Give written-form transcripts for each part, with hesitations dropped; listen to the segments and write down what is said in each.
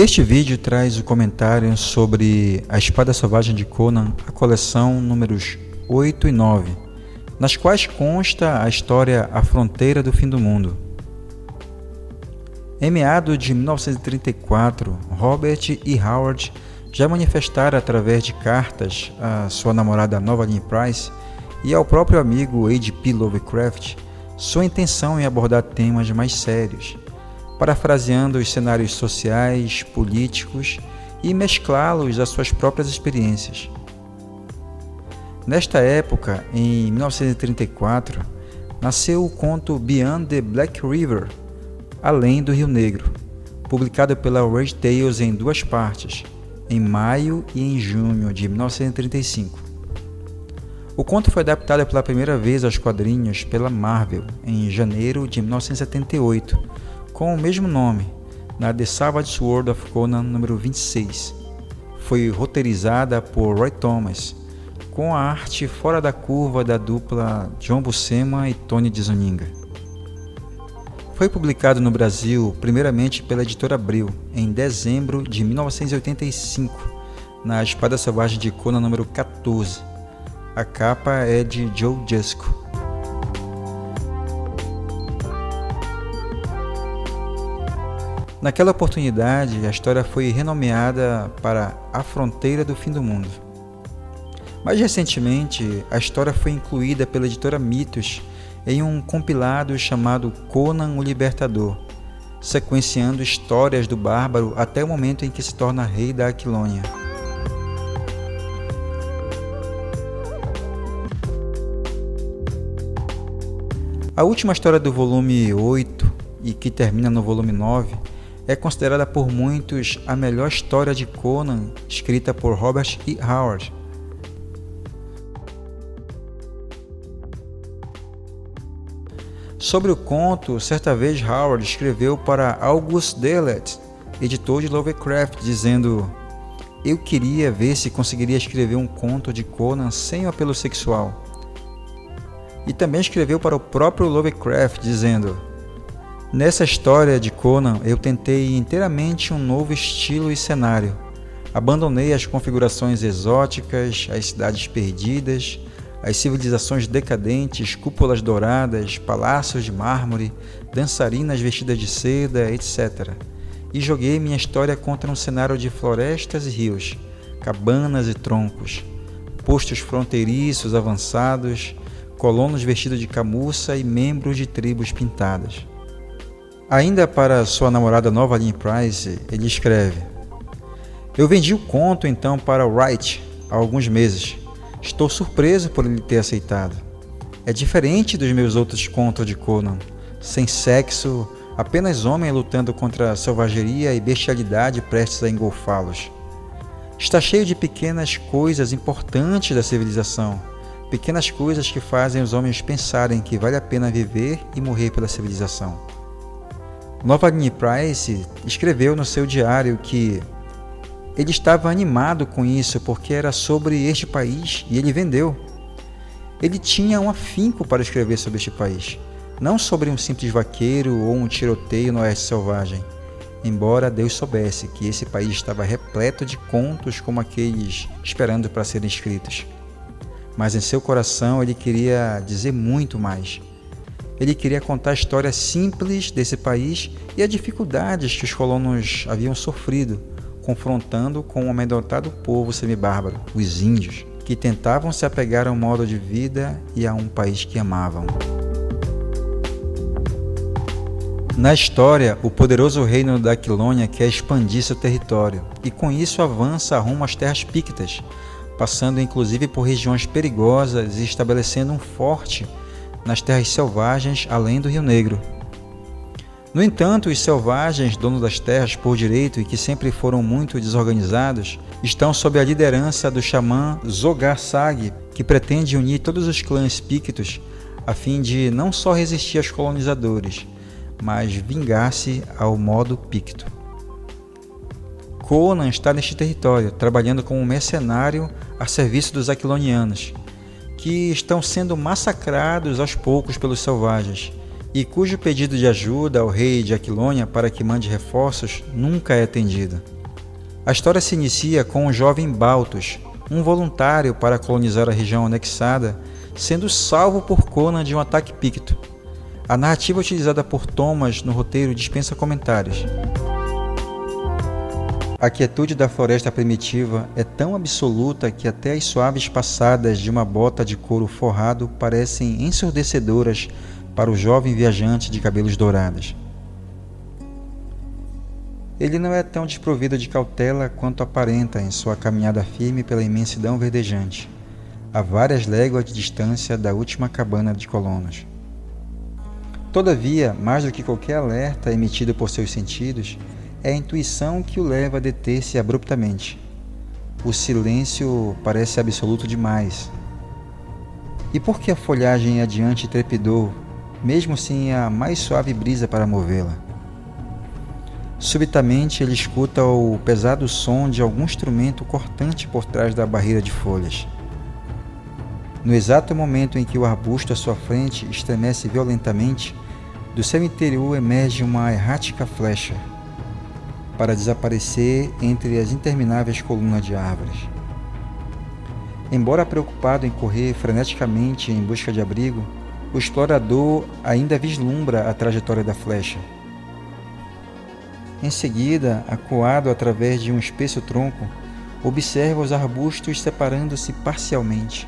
Este vídeo traz o comentário sobre A Espada Selvagem de Conan, a coleção números 8 e 9, nas quais consta a história A Fronteira do Fim do Mundo. Em meados de 1934, Robert E. Howard já manifestara através de cartas à sua namorada Novaline Price e ao próprio amigo H.P. Lovecraft sua intenção em abordar temas mais sérios, parafraseando os cenários sociais, políticos e mesclá-los às suas próprias experiências. Nesta época, em 1934, nasceu o conto Beyond the Black River, Além do Rio Negro, publicado pela Weird Tales em duas partes, em maio e em junho de 1935. O conto foi adaptado pela primeira vez aos quadrinhos pela Marvel em janeiro de 1978, com o mesmo nome, na The Savage Sword of Conan número 26. Foi roteirizada por Roy Thomas, com a arte fora da curva da dupla John Buscema e Tony DeZuniga. Foi publicado no Brasil primeiramente pela editora Abril, em dezembro de 1985, na Espada Selvagem de Conan número 14. A capa é de Joe Jusko. Naquela oportunidade, a história foi renomeada para A Fronteira do Fim do Mundo. Mais recentemente, a história foi incluída pela editora Mitos em um compilado chamado Conan o Libertador, sequenciando histórias do bárbaro até o momento em que se torna rei da Aquilônia. A última história do volume 8, e que termina no volume 9, é considerada por muitos a melhor história de Conan escrita por Robert E. Howard. Sobre o conto, certa vez Howard escreveu para August Derleth, editor de Lovecraft, dizendo: "Eu queria ver se conseguiria escrever um conto de Conan sem o apelo sexual." E também escreveu para o próprio Lovecraft, dizendo: "Nessa história de Conan, eu tentei inteiramente um novo estilo e cenário. Abandonei as configurações exóticas, as cidades perdidas, as civilizações decadentes, cúpulas douradas, palácios de mármore, dançarinas vestidas de seda, etc. E joguei minha história contra um cenário de florestas e rios, cabanas e troncos, postos fronteiriços avançados, colonos vestidos de camuça e membros de tribos pintadas." Ainda para sua namorada Novaline Price, ele escreve: "Eu vendi o conto então para Wright há alguns meses. Estou surpreso por ele ter aceitado. É diferente dos meus outros contos de Conan, sem sexo, apenas homem lutando contra a selvageria e bestialidade prestes a engolfá-los. Está cheio de pequenas coisas importantes da civilização, pequenas coisas que fazem os homens pensarem que vale a pena viver e morrer pela civilização." Novaline Price escreveu no seu diário que ele estava animado com isso porque era sobre este país e ele vendeu. Ele tinha um afinco para escrever sobre este país, não sobre um simples vaqueiro ou um tiroteio no oeste selvagem, embora Deus soubesse que esse país estava repleto de contos como aqueles esperando para serem escritos. Mas em seu coração ele queria dizer muito mais. Ele queria contar a história simples desse país e as dificuldades que os colonos haviam sofrido, confrontando com o amedrontado povo semibárbaro, os índios, que tentavam se apegar a um modo de vida e a um país que amavam. Na história, o poderoso reino da Aquilônia quer expandir seu território, e com isso avança rumo às terras píctas, passando inclusive por regiões perigosas e estabelecendo um forte nas terras selvagens além do Rio Negro. No entanto, os selvagens, donos das terras por direito e que sempre foram muito desorganizados, estão sob a liderança do xamã Zogar Sag, que pretende unir todos os clãs pictos a fim de não só resistir aos colonizadores, mas vingar-se ao modo picto. Conan está neste território, trabalhando como um mercenário a serviço dos aquilonianos, que estão sendo massacrados aos poucos pelos selvagens, e cujo pedido de ajuda ao rei de Aquilônia para que mande reforços nunca é atendido. A história se inicia com o jovem Baltus, um voluntário para colonizar a região anexada, sendo salvo por Conan de um ataque picto. A narrativa utilizada por Thomas no roteiro dispensa comentários. A quietude da floresta primitiva é tão absoluta que até as suaves passadas de uma bota de couro forrado parecem ensurdecedoras para o jovem viajante de cabelos dourados. Ele não é tão desprovido de cautela quanto aparenta em sua caminhada firme pela imensidão verdejante, a várias léguas de distância da última cabana de colonos. Todavia, mais do que qualquer alerta emitido por seus sentidos, é a intuição que o leva a deter-se abruptamente. O silêncio parece absoluto demais. E por que a folhagem adiante trepidou, mesmo sem a mais suave brisa para movê-la? Subitamente ele escuta o pesado som de algum instrumento cortante por trás da barreira de folhas. No exato momento em que o arbusto à sua frente estremece violentamente, do seu interior emerge uma errática flecha, para desaparecer entre as intermináveis colunas de árvores. Embora preocupado em correr freneticamente em busca de abrigo, o explorador ainda vislumbra a trajetória da flecha. Em seguida, acuado através de um espesso tronco, observa os arbustos separando-se parcialmente,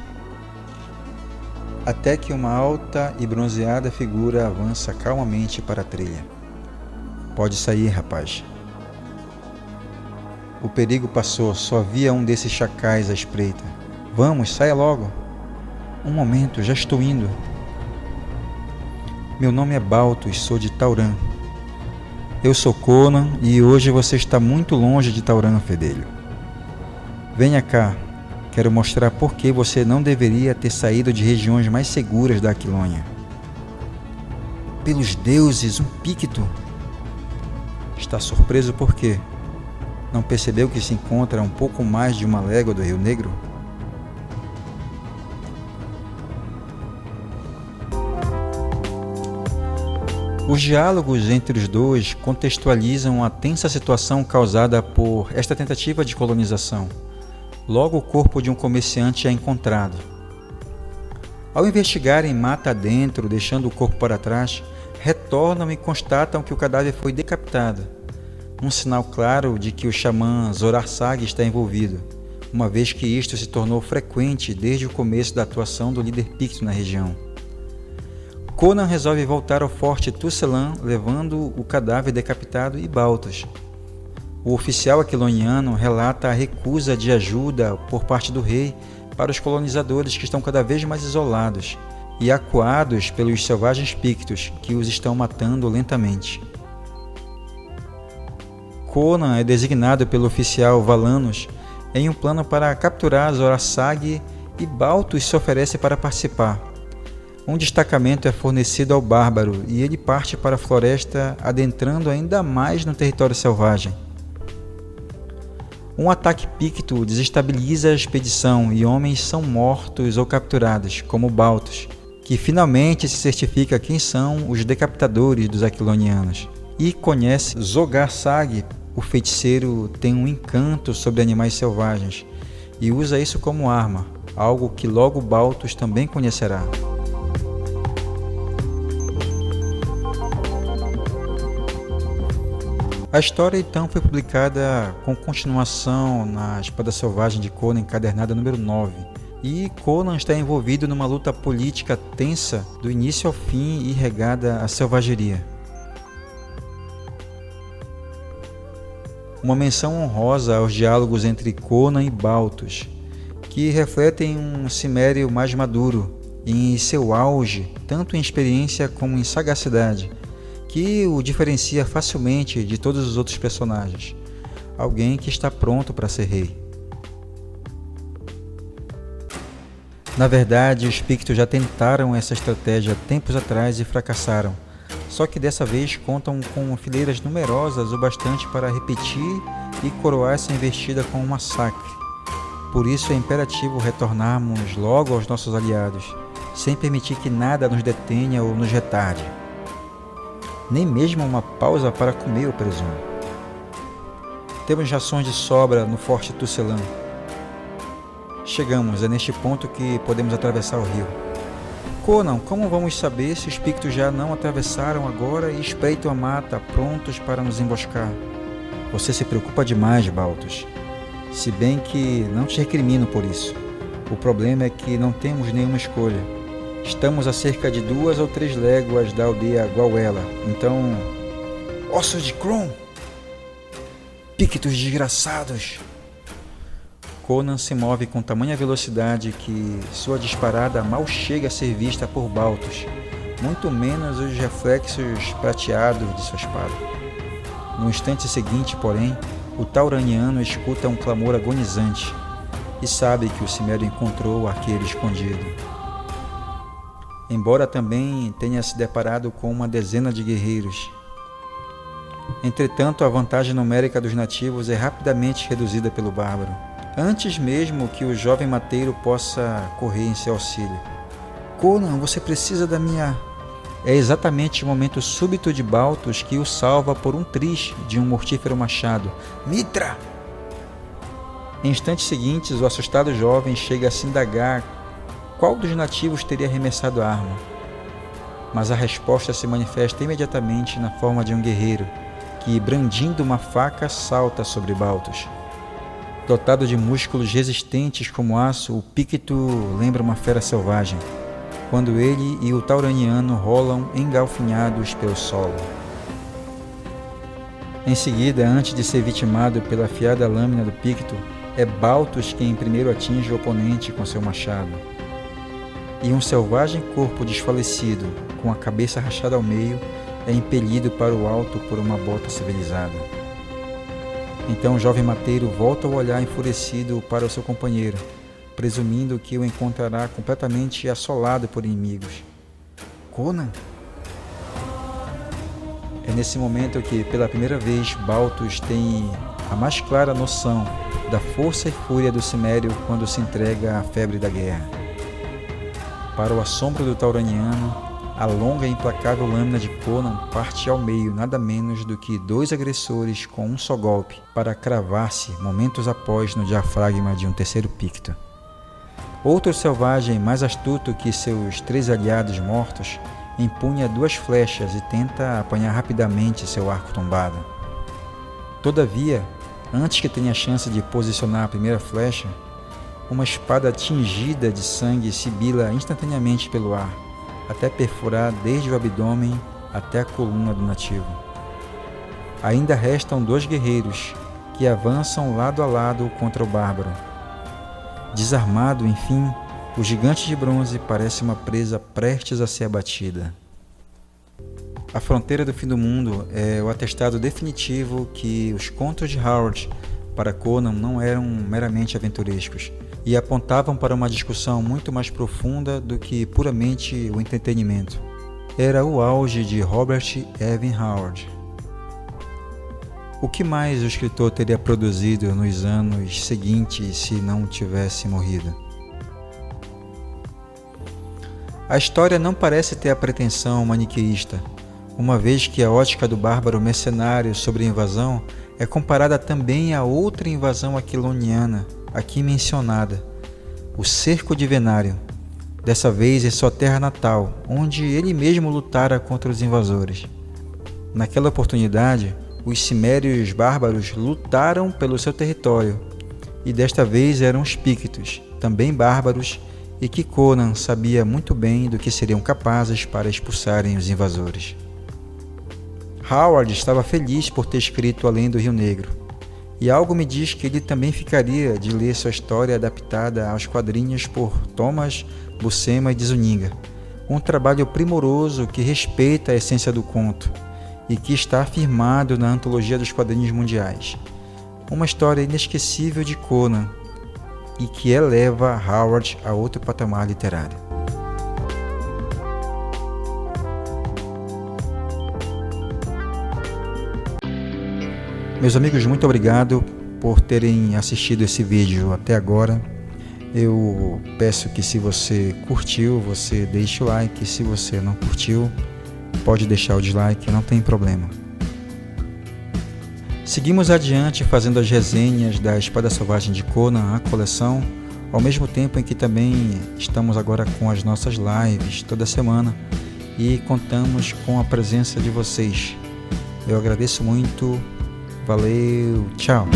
até que uma alta e bronzeada figura avança calmamente para a trilha. Pode sair, rapaz. O perigo passou, só havia um desses chacais à espreita. Vamos, saia logo. Um momento, já estou indo. Meu nome é Baltus, sou de Taurã. Eu sou Conan e hoje você está muito longe de Taurã, fedelho. Venha cá, quero mostrar por que você não deveria ter saído de regiões mais seguras da Aquilônia. Pelos deuses, um picto! Está surpreso por quê? Não percebeu que se encontra a um pouco mais de uma légua do Rio Negro? Os diálogos entre os dois contextualizam a tensa situação causada por esta tentativa de colonização. Logo, o corpo de um comerciante é encontrado. Ao investigarem mata adentro, deixando o corpo para trás, retornam e constatam que o cadáver foi decapitado. Um sinal claro de que o xamã Zorarsag está envolvido, uma vez que isto se tornou frequente desde o começo da atuação do líder picto na região. Conan resolve voltar ao forte Tusselan, levando o cadáver decapitado e Baltus. O oficial aquiloniano relata a recusa de ajuda por parte do rei para os colonizadores que estão cada vez mais isolados e acuados pelos selvagens pictos que os estão matando lentamente. Conan é designado pelo oficial Valanos em um plano para capturar Zorarsag e Baltus se oferece para participar. Um destacamento é fornecido ao bárbaro e ele parte para a floresta, adentrando ainda mais no território selvagem. Um ataque picto desestabiliza a expedição e homens são mortos ou capturados, como Baltus, que finalmente se certifica quem são os decapitadores dos aquilonianos e conhece Zorarsag. O feiticeiro tem um encanto sobre animais selvagens e usa isso como arma, algo que logo Baltus também conhecerá. A história então foi publicada com continuação na Espada Selvagem de Conan, encadernada número 9, e Conan está envolvido numa luta política tensa do início ao fim e regada à selvageria. Uma menção honrosa aos diálogos entre Conan e Baltus, que refletem um Cimério mais maduro, em seu auge, tanto em experiência como em sagacidade, que o diferencia facilmente de todos os outros personagens, alguém que está pronto para ser rei. Na verdade, os Pictos já tentaram essa estratégia tempos atrás e fracassaram, só que dessa vez contam com fileiras numerosas o bastante para repetir e coroar essa investida com um massacre. Por isso é imperativo retornarmos logo aos nossos aliados, sem permitir que nada nos detenha ou nos retarde. nem mesmo uma pausa para comer, eu presumo. Temos rações de sobra no Forte Tuscelan. Chegamos, é neste ponto que podemos atravessar o rio. Conan, como vamos saber se os Pictos já não atravessaram agora e espreitam a mata, prontos para nos emboscar? Você se preocupa demais, Baltos. Se bem que não te recrimino por isso. O problema é que não temos nenhuma escolha. Estamos a cerca de 2 ou 3 léguas da aldeia Gwauela, então... Ossos de Kron! Pictos desgraçados! Conan se move com tamanha velocidade que sua disparada mal chega a ser vista por Baltos, muito menos os reflexos prateados de sua espada. No instante seguinte, porém, o tauraniano escuta um clamor agonizante e sabe que o Cimério encontrou o arqueiro escondido. Embora também tenha se deparado com uma dezena de guerreiros. Entretanto, a vantagem numérica dos nativos é rapidamente reduzida pelo bárbaro, antes mesmo que o jovem mateiro possa correr em seu auxílio. Conan, você precisa da minha... É exatamente o momento súbito de Baltos que o salva por um tris de um mortífero machado. Mitra! Em instantes seguintes, o assustado jovem chega a se indagar qual dos nativos teria arremessado a arma. Mas a resposta se manifesta imediatamente na forma de um guerreiro, que, brandindo uma faca, salta sobre Baltos. Dotado de músculos resistentes como aço, o Picto lembra uma fera selvagem, quando ele e o tauraniano rolam engalfinhados pelo solo. Em seguida, antes de ser vitimado pela afiada lâmina do Picto, é Baltos quem primeiro atinge o oponente com seu machado. E um selvagem corpo desfalecido, com a cabeça rachada ao meio, é impelido para o alto por uma bota civilizada. Então o jovem mateiro volta o olhar enfurecido para o seu companheiro, presumindo que o encontrará completamente assolado por inimigos. Conan? É nesse momento que, pela primeira vez, Baltos tem a mais clara noção da força e fúria do Cimério quando se entrega à febre da guerra. Para o assombro do tauraniano, a longa e implacável lâmina de Conan parte ao meio nada menos do que 2 agressores com um só golpe, para cravar-se momentos após no diafragma de um terceiro Picto. Outro selvagem, mais astuto que seus 3 aliados mortos, empunha 2 flechas e tenta apanhar rapidamente seu arco tombado. Todavia, antes que tenha chance de posicionar a primeira flecha, uma espada tingida de sangue sibila instantaneamente pelo ar, até perfurar desde o abdômen até a coluna do nativo. Ainda restam 2 guerreiros, que avançam lado a lado contra o bárbaro. Desarmado, enfim, o gigante de bronze parece uma presa prestes a ser abatida. A fronteira do fim do mundo é o atestado definitivo que os contos de Howard para Conan não eram meramente aventurescos e apontavam para uma discussão muito mais profunda do que puramente o entretenimento. Era o auge de Robert Evan Howard. O que mais o escritor teria produzido nos anos seguintes se não tivesse morrido? A história não parece ter a pretensão maniqueísta, uma vez que a ótica do bárbaro mercenário sobre a invasão é comparada também a outra invasão aquiloniana, aqui mencionada, o Cerco de Venário, dessa vez em sua terra natal, onde ele mesmo lutara contra os invasores. Naquela oportunidade, os cimérios bárbaros lutaram pelo seu território, e desta vez eram os Pictos, também bárbaros, e que Conan sabia muito bem do que seriam capazes para expulsarem os invasores. Howard estava feliz por ter escrito Além do Rio Negro, e algo me diz que ele também ficaria de ler sua história adaptada aos quadrinhos por Thomas Buscema e de Zuniga, um trabalho primoroso que respeita a essência do conto e que está afirmado na Antologia dos Quadrinhos Mundiais, uma história inesquecível de Conan e que eleva Howard a outro patamar literário. Meus amigos, muito obrigado por terem assistido esse vídeo até agora. Eu peço que, se você curtiu, você deixe o like. Se você não curtiu, pode deixar o dislike, não tem problema. Seguimos adiante fazendo as resenhas da Espada Selvagem de Conan, a coleção, ao mesmo tempo em que também estamos agora com as nossas lives toda semana e contamos com a presença de vocês. Eu agradeço muito, valeu, tchau!